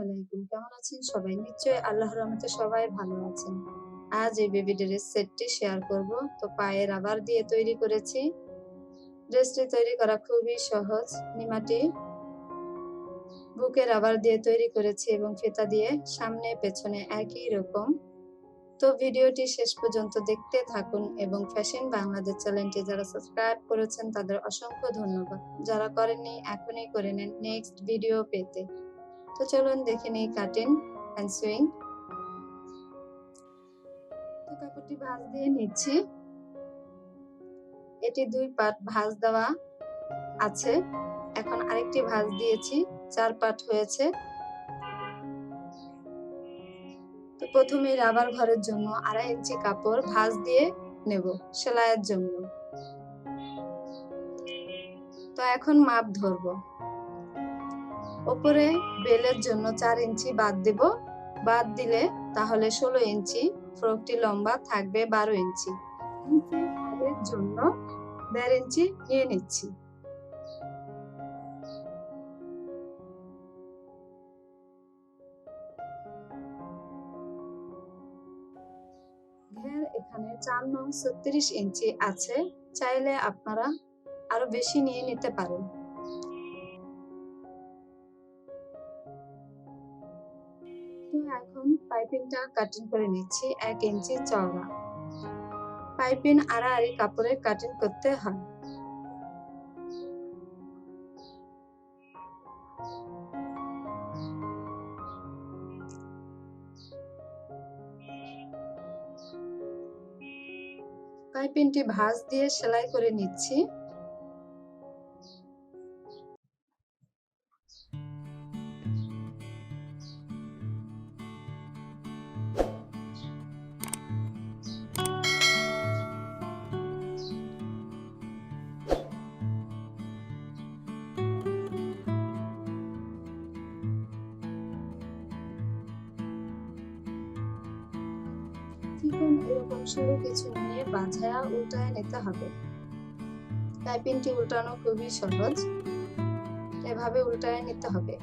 আলাইকুম, কেমন আছেন সবাই? নিশ্চয়ই আল্লাহর রহমতে সবাই ভালো আছেন। আজ এই বেবি ড্রেস সেটটি শেয়ার করব। তো পায়ে রাবার দিয়ে তৈরি করেছি। ড্রেসটি তৈরি করা খুবই সহজ। নিমাটি বুকে রাবার দিয়ে তৈরি করেছি এবং ফিতা দিয়ে সামনে পেছনে একই রকম। তো ভিডিওটি শেষ পর্যন্ত দেখতে থাকুন এবং ফ্যাশন বাংলাদেশ চ্যানেলটি যারা সাবস্ক্রাইব করেছেন তাদের অসংখ্য ধন্যবাদ। যারা করেননি এখনই করে নেন নেক্সট ভিডিও পেতে। তো চলুন দেখে নিই কাটিং এন্ড সুইং। তো কাপড়টি ভাঁজ দিয়ে নিচ্ছি। এটি 2 পার্ট ভাঁজ দেওয়া আছে। এখন আরেকটি ভাঁজ দিয়েছি, 4 পার্ট হয়েছে। তো প্রথমে রাবার ঘরের জন্য 2.5 ইঞ্চি কাপড় ভাঁজ দিয়ে নেব সেলাইয়ের জন্য। তো এখন মাপ ধরবো। উপরে বেলের জন্য 4 ইঞ্চি বাদ দেব। বাদ দিলে তাহলে 16 ইঞ্চি, ফ্রকটি লম্বা থাকবে 12 ইঞ্চি। এর জন্য 1.5 ইঞ্চি নিয়ে নিচ্ছি। ঘের এখানে 4 নং 36 ইঞ্চি আছে, চাইলে আপনারা আরো বেশি নিয়ে নিতে পারেন। তো এখন পাইপিংটা কাটিং করে নিচ্ছি 1 ইঞ্চি চওড়া। পাইপিং আড়াআড়ি কাপড়ে কাটিং করতে হয়। পাইপিংটি ভাঁজ দিয়ে সেলাই করে নিচ্ছি। চিকন এরকম সরু কিছু নিয়ে বাঁধায়া উল্টায় নিতে হবে। পাইপিংটি উল্টানো খুবই সহজ, এভাবে উল্টায় নিতে হবে।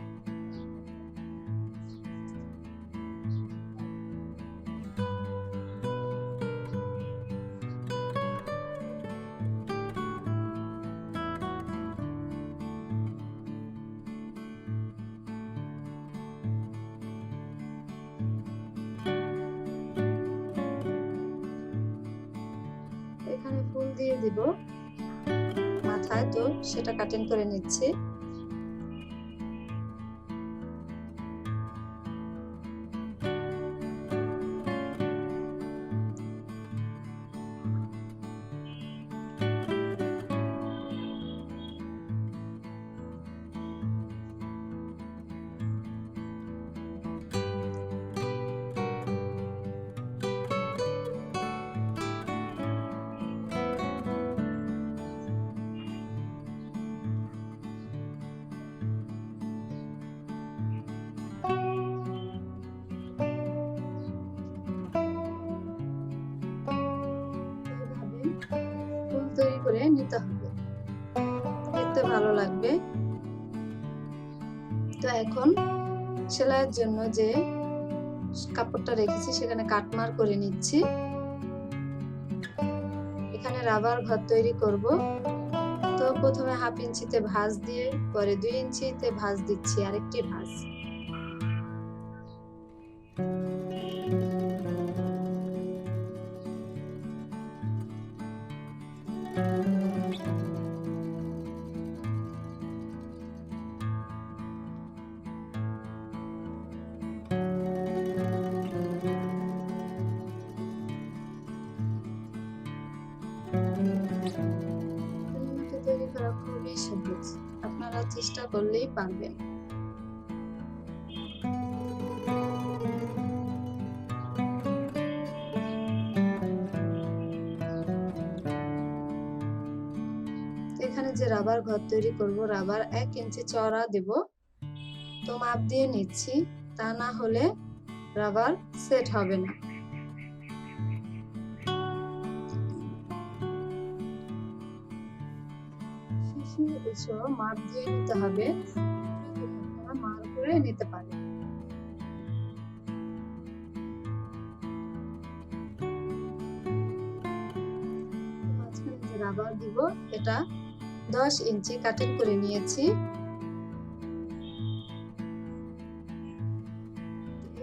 এখানে ফুল দিয়ে দিব মাথায়, তো সেটা কাটিং করে নিচ্ছি। ফুল তৈরি করে নিতে হবে, দেখতে ভালো লাগবে। তো এখন সেলাইয়ের জন্য যে কাপড়টা রেখেছি সেখানে কাটমার করে নিচ্ছি। এখানে রাবার ঘর তৈরি করব। তো প্রথমে 1/2 ইঞ্চিতে ভাঁজ দিয়ে পরে 2 ইঞ্চিতে ভাঁজ দিচ্ছি আরেকটি ভাঁজ। তৈরি করা খুবই সহজ, আপনারা চেষ্টা করলেই পারবেন। এখানে যে রাবার ঘর তৈরি করব, রাবার 1 ইঞ্চি চওড়া দেব। তো মাপ দিয়ে নিচ্ছি, তা না হলে রাবার সেট হবে না। শেষে এসব মাপ দিয়ে নিতে হবে, মাপ করে নিতে পারেন। রাবার দিব। এটা 10 ইঞ্চি কাটিং করে নিয়েছি।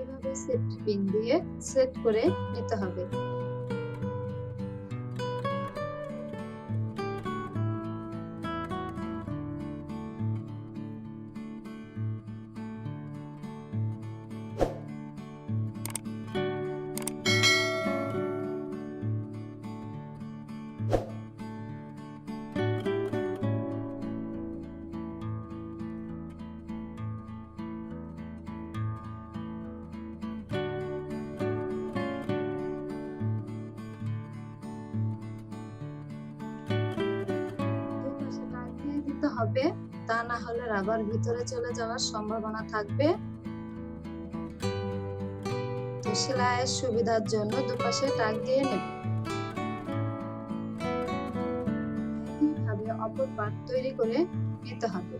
এভাবে সেফটি পিন দিয়ে সেট করে নিতে হবে। দিতে হবে, তা না হলে রাবার ভিতরে চলে যাওয়ার সম্ভাবনা থাকবে। তো সেলাইয়ের সুবিধার জন্য দুপাশে টাক দিয়ে নেব। এইভাবে অপর পাট তৈরি করে নিতে হবে।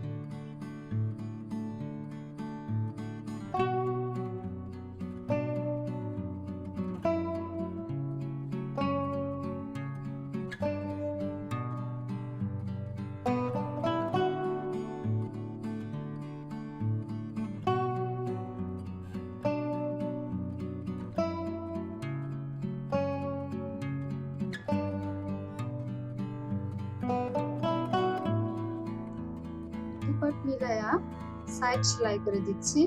দুপাট মিলায়া সাইড সেলাই করে দিচ্ছি।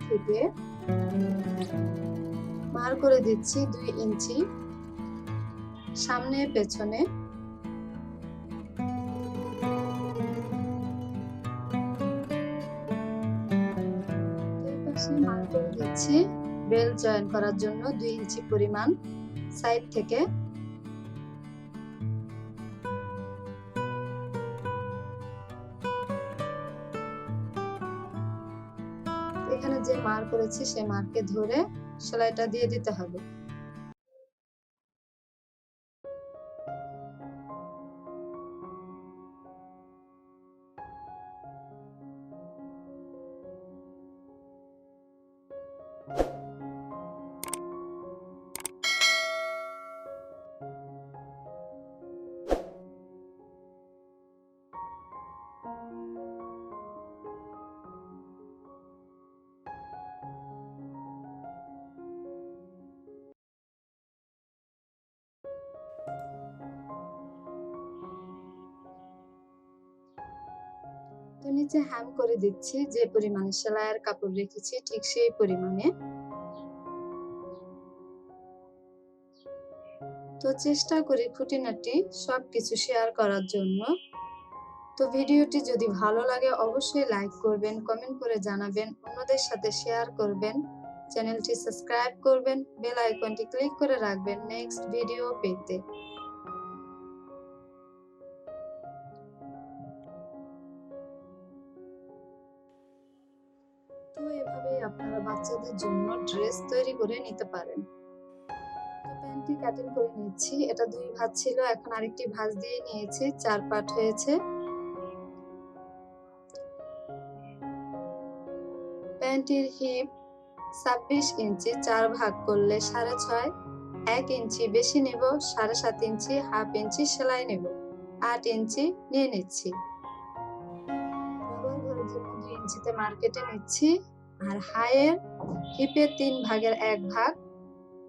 থেকে মার করে দিচ্ছি 2 ইঞ্চি সামনে পেছনে। মার করে দিচ্ছি বেল্ট জয়েন করার জন্য 2 ইঞ্চি পরিমাণ সাইড থেকে। এখানে যে মার করেছি সে মারকে ধরে সেলাইটা দিয়ে দিতে হবে। তো নিচে হ্যাম করে দিচ্ছি, যে পরিমাণে সেলাইয়ের কাপড় রেখেছি ঠিক সেই পরিমাণে। তো চেষ্টা করি খুঁটিনাটি সবকিছু শেয়ার করার জন্য। তো ভিডিওটি যদি ভালো লাগে অবশ্যই লাইক করবেন, কমেন্ট করে জানাবেন, অন্যদের সাথে শেয়ার করবেন, চ্যানেলটি সাবস্ক্রাইব করবেন, বেল আইকনটি ক্লিক করে রাখবেন নেক্সট ভিডিও পেতে। তো এভাবেই আপনারা বাচ্চাদের জন্য ড্রেস তৈরি করে নিতে পারেন। তো প্যান্টটি কাটিং করে নিচ্ছি। এটা 2 ভাঁজ ছিল, এখন আরেকটি ভাঁজ দিয়ে নিয়েছি, 4 পার্ট হয়েছে। প্যান্টের হিপ 26 ইঞ্চি, 4 ভাগ করলে 6.5, 1 ইঞ্চি বেশি নেব, 7.5 ইঞ্চি, হাফ ইঞ্চি সেলাই নেব, 8 ইঞ্চি নিয়ে নিচ্ছি। রাবার ঘরের জন্য 2 ইঞ্চিতে মার্কেটে নিচ্ছি। আর হাইয়ের হিপের 3 ভাগের 1 ভাগ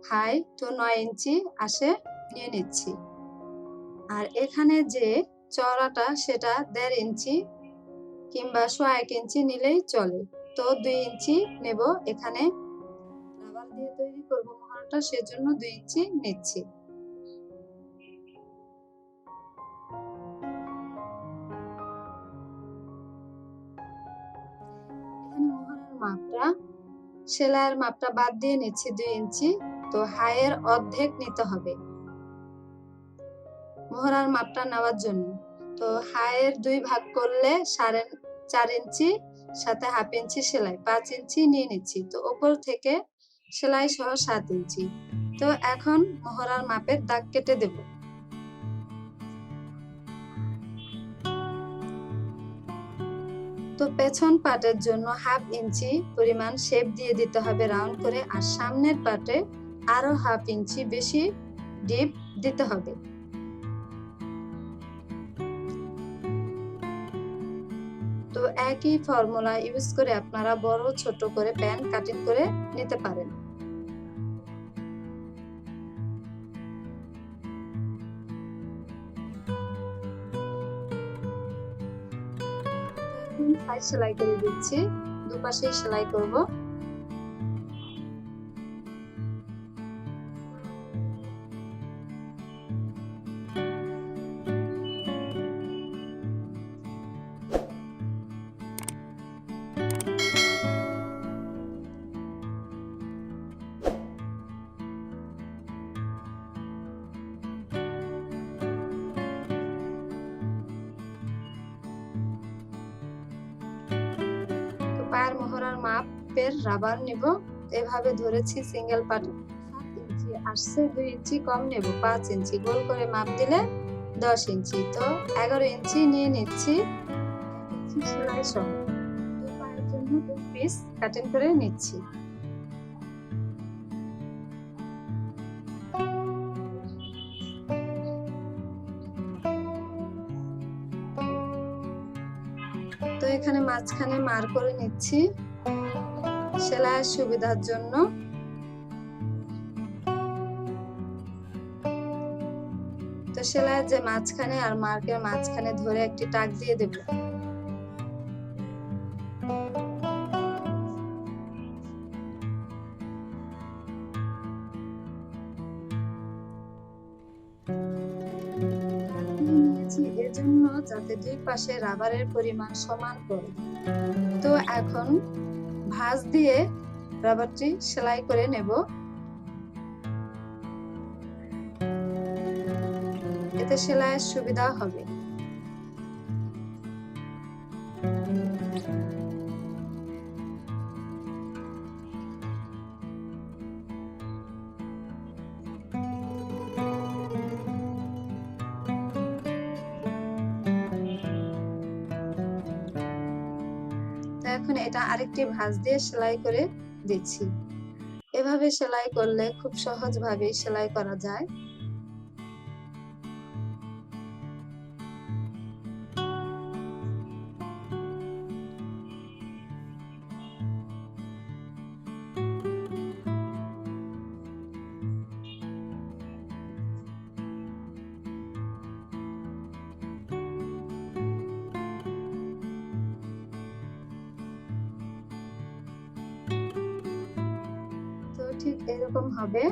হাই, তো 9 ইঞ্চি আসে নিয়ে নিচ্ছি। আর এখানে যে চওড়াটা সেটা 1.5 ইঞ্চি কিংবা 1.5 ইঞ্চি নিলেই চলে। তো 2 ইঞ্চি নেব, এখানে রাবার দিয়ে তৈরি করব মহড়াটা, সেজন্য 2 ইঞ্চি নিচ্ছি। এখানে মহড়ার মাপটা, সেলাইয়ের মাপটা বাদ দিয়ে নিচ্ছি 2 ইঞ্চি। তো হাইয়ের অর্ধেক নিতে হবে মহড়ার মাপটা নেওয়ার জন্য। তো হাইয়ের 2 ভাগ করলে 4.5 ইঞ্চি, সাথে হাফ ইঞ্চি সেলাই, 5 ইঞ্চি নিয়ে নিচ্ছি। তো উপর থেকে সেলাই সহ 7 ইঞ্চি। তো এখন মহড়ার মাপের দাগ কেটে দেব। তো পেছন পাটের জন্য 1/2 ইঞ্চি পরিমাণ শেপ দিয়ে দিতে হবে রাউন্ড করে, আর সামনের পাটে আরো 1/2 ইঞ্চি বেশি ডিপ দিতে হবে। তো একই ফর্মুলা ইউজ করে আপনারা বড় ছোট করে প্যান্ট কাটিং করে নিতে পারেন। সাইড সেলাই করে দিচ্ছি, দুপাশেই সেলাই করব। পায়ের মহড়ার মাপের রাবার নেব, এভাবে ধরেছি সিঙ্গেল পাট 7 ইঞ্চি আসছে, 2 ইঞ্চি কম নেব 5 ইঞ্চি, গোল করে মাপ দিলে 10 ইঞ্চি। তো 11 ইঞ্চি নিয়ে নিচ্ছি, 1 ইঞ্চি সেলাই সহ। তো পায়ের জন্য 2 পিস কাটিং করে নিচ্ছি। তো এখানে মাঝখানে মার্ক করে নিচ্ছি সেলাইয়ের সুবিধার জন্য। তো সেলাইয়ের যে মাঝখানে আর মার্কের মাঝখানে ধরে একটি টাক দিয়ে দেব। এজন্য যাতে দুই পাশে রাবারের পরিমাণ সমান পড়ে। তো এখন ভাঁজ দিয়ে রাবারটি সেলাই করে নেব, এতে সেলাইয়ের সুবিধা হবে। এখন এটা আরেকটি ভাঁজ দিয়ে সেলাই করে দিচ্ছি। এভাবে সেলাই করলে খুব সহজভাবে সেলাই করা যায়। ঠিক এরকম হবে।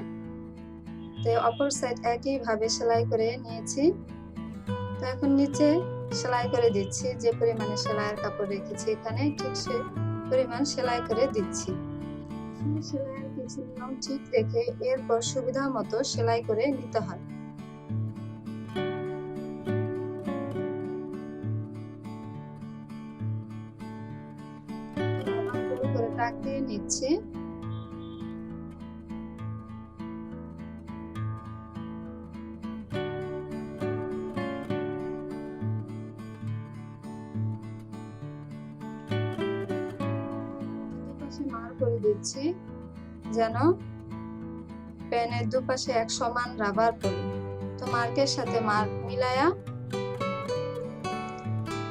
তো অপর সাইড একই ভাবে সেলাই করে নিয়েছি। তো এখন নিচে সেলাই করে দিচ্ছি, যে পরিমাণে সেলাইয়ের কাপড় রেখেছি এখানে ঠিক সে পরিমাণ সেলাই করে দিচ্ছি। সেলাইয়ের কিছু নিয়ম ঠিক রেখে এরপর সুবিধা মতো সেলাই করে নিতে হয়। করে টাক দিয়ে নিচ্ছি। মার্ক করে দিচ্ছি যেন প্যানের দুপাশে এক সমান রাবার পড়ে। তো মার্কের সাথে মার্ক মিলায়া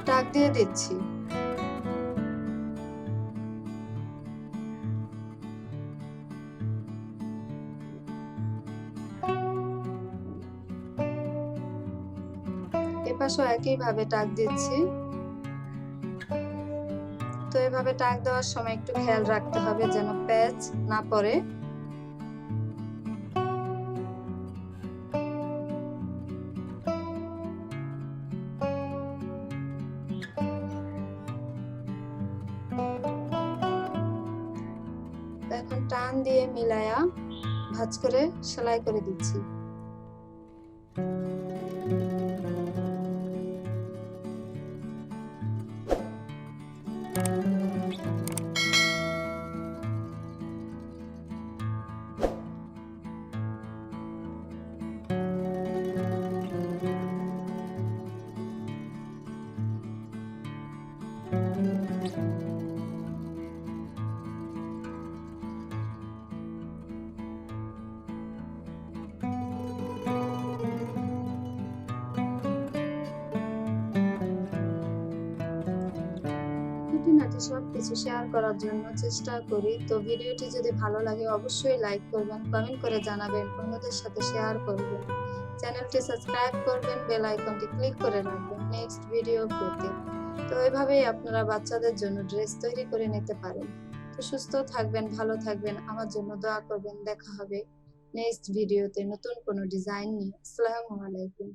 টাক দিয়ে দিচ্ছি। এপাশেও একইভাবে টাক দিচ্ছি। তো এভাবে টাক দেওয়ার সময় একটু খেয়াল রাখতে হবে যেন প্যাচ না পড়ে। এখন টান দিয়ে মিলায়া ভাঁজ করে সেলাই করে দিচ্ছি। খুঁটিনাটি সবকিছু শেয়ার করার জন্য চেষ্টা করি। তো ভিডিওটি যদি ভালো লাগে অবশ্যই লাইক করবেন, কমেন্ট করে জানাবেন, অন্যদের সাথে শেয়ার করবেন। চ্যানেলটি সাবস্ক্রাইব করবেন, বেল আইকনটি ক্লিক করে রাখবেন নেক্সট ভিডিও পেতে। তো এভাবেই আপনারা বাচ্চাদের জন্য ড্রেস তৈরি করে নিতে পারেন। তো সুস্থ থাকবেন, ভালো থাকবেন, আমার জন্য দোয়া করবেন। দেখা হবে নেক্সট ভিডিওতে নতুন কোনো ডিজাইন নিয়ে। আসসালামু আলাইকুম।